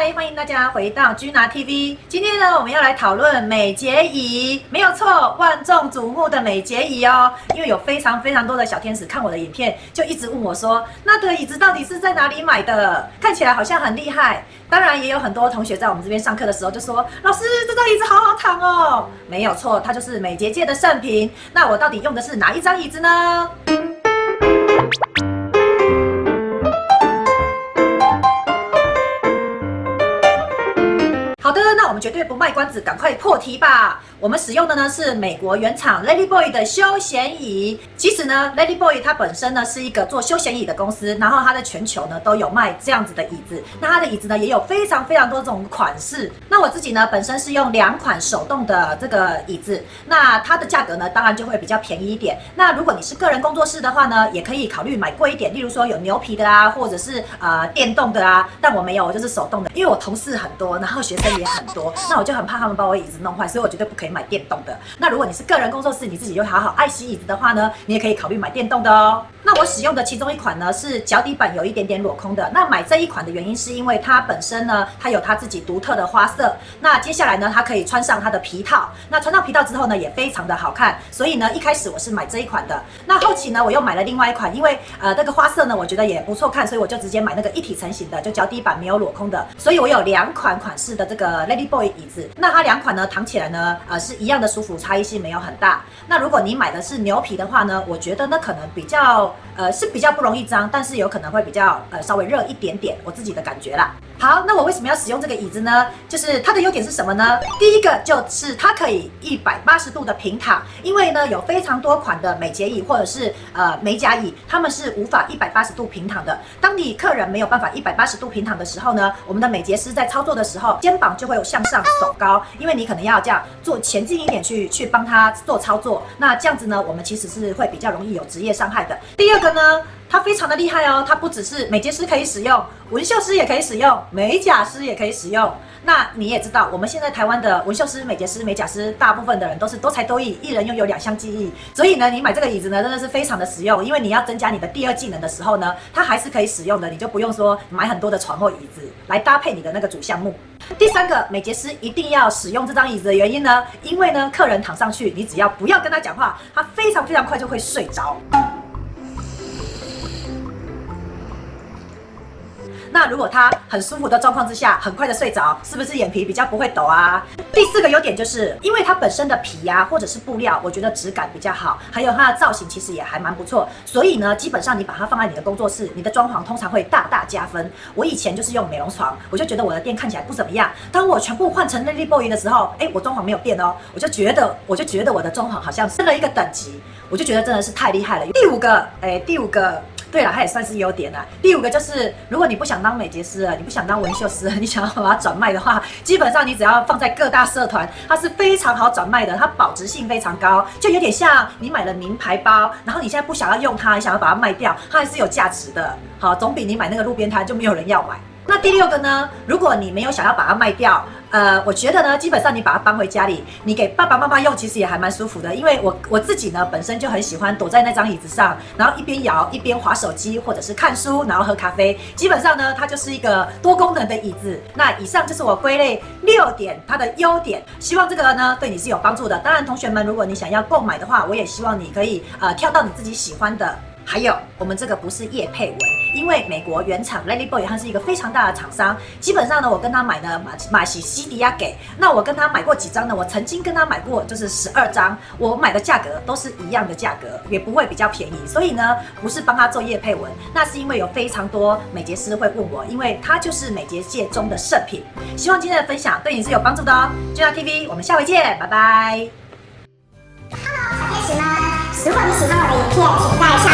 嗨，欢迎大家回到居拿 TV。今天呢，我们要来讨论美睫仪，没有错，万众瞩目的美睫仪哦。因为有非常多的小天使看我的影片，就一直问我说，那个椅子到底是在哪里买的？看起来好像很厉害。当然，也有很多同学在我们这边上课的时候就说，老师，这张椅子好好躺哦。没有错，它就是美睫界的圣品。那我到底用的是哪一张椅子呢？好的，那我们绝对不卖关子，赶快破题吧。我们使用的呢是美国原厂 Ladyboy 的休闲椅。其实呢 ，Ladyboy 它本身呢是一个做休闲椅的公司，然后它在全球呢都有卖这样子的椅子。那它的椅子呢也有非常多这种款式。那我自己呢本身是用2款手动的这个椅子，那它的价格呢当然就会比较便宜一点。那如果你是个人工作室的话呢，也可以考虑买贵一点，例如说有牛皮的啊，或者是电动的啊。但我没有，我就是手动的，因为我同事很多，然后学生也很多，那我就很怕他们把我椅子弄坏，所以我绝对不可以买电动的。那如果你是个人工作室，你自己又好爱惜椅子的话呢，你也可以考虑买电动的哦。那我使用的其中一款呢是脚底板有一点点镂空的。那买这一款的原因是因为它本身呢，它有它自己独特的花色。那接下来呢，它可以穿上它的皮套。那穿上皮套之后呢，也非常的好看。所以呢，一开始我是买这一款的。那后期呢，我又买了另外一款，因为那个花色呢，我觉得也不错看，所以我就直接买那个一体成型的，就脚底板没有镂空的。所以我有2款款式的这个 Ladyboy 椅子。那它2款呢，躺起来呢，是一样的舒服，差异性没有很大。那如果你买的是牛皮的话呢，我觉得呢可能比较不容易脏，但是有可能会比较稍微热一点点，我自己的感觉啦。好，那我为什么要使用这个椅子呢？就是它的优点是什么呢？第一个就是它可以180度的平躺，因为呢有非常多款的美睫椅或者是美甲椅，它们是无法180度平躺的。当你客人没有办法180度平躺的时候呢，我们的美睫师在操作的时候，肩膀就会有向上手高，因为你可能要这样做前进一点去帮他做操作。那这样子呢，我们其实是会比较容易有职业伤害的。第二个呢，它非常的厉害哦，它不只是美睫师可以使用，纹绣师也可以使用，美甲师也可以使用。那你也知道，我们现在台湾的纹绣师、美睫师、美甲师，大部分的人都是多才多艺，一人拥有2项技艺。所以呢，你买这个椅子呢，真的是非常的实用，因为你要增加你的第2技能的时候呢，它还是可以使用的，你就不用说买很多的床或椅子来搭配你的那个主项目。第3个，美睫师一定要使用这张椅子的原因呢，因为呢，客人躺上去，你只要不要跟他讲话，他非常快就会睡着。那如果他很舒服的状况之下，很快的睡着，是不是眼皮比较不会抖啊？第4个优点就是，因为它本身的皮啊，或者是布料，我觉得质感比较好，还有它的造型其实也还蛮不错。所以呢，基本上你把它放在你的工作室，你的装潢通常会大加分。我以前就是用美容床，我就觉得我的店看起来不怎么样。当我全部换成 Ladyboy 的时候，我装潢没有变哦，我就觉得我的装潢好像升了一个等级，我就觉得真的是太厉害了。第五个。对了，它也算是优点啦。第5个就是，如果你不想当美睫师了，你不想当纹绣师了，你想要把它转卖的话，基本上你只要放在各大社团，它是非常好转卖的，它保值性非常高，就有点像你买了名牌包，然后你现在不想要用它，你想要把它卖掉，它还是有价值的。好，总比你买那个路边摊就没有人要买。那第6个呢？如果你没有想要把它卖掉，我觉得呢，基本上你把它搬回家里，你给爸爸妈妈用，其实也还蛮舒服的。因为我自己呢，本身就很喜欢躲在那张椅子上，然后一边摇一边滑手机，或者是看书，然后喝咖啡。基本上呢，它就是一个多功能的椅子。那以上就是我归类6点它的优点，希望这个呢对你是有帮助的。当然，同学们，如果你想要购买的话，我也希望你可以挑到你自己喜欢的。还有，我们这个不是业配文，因为美国原厂 Ladyboy 它是一个非常大的厂商。基本上呢，我跟他买的马西西迪亚给，那我跟他买过几张呢？我曾经跟他买过就是12张，我买的价格都是一样的价格，也不会比较便宜。所以呢，不是帮他做业配文，那是因为有非常多美睫师会问我，因为它就是美睫界中的圣品。希望今天的分享对你是有帮助的哦。居拿 TV， 我们下回见，拜拜。Hello， 小天使们，如果你喜欢我的影片，请在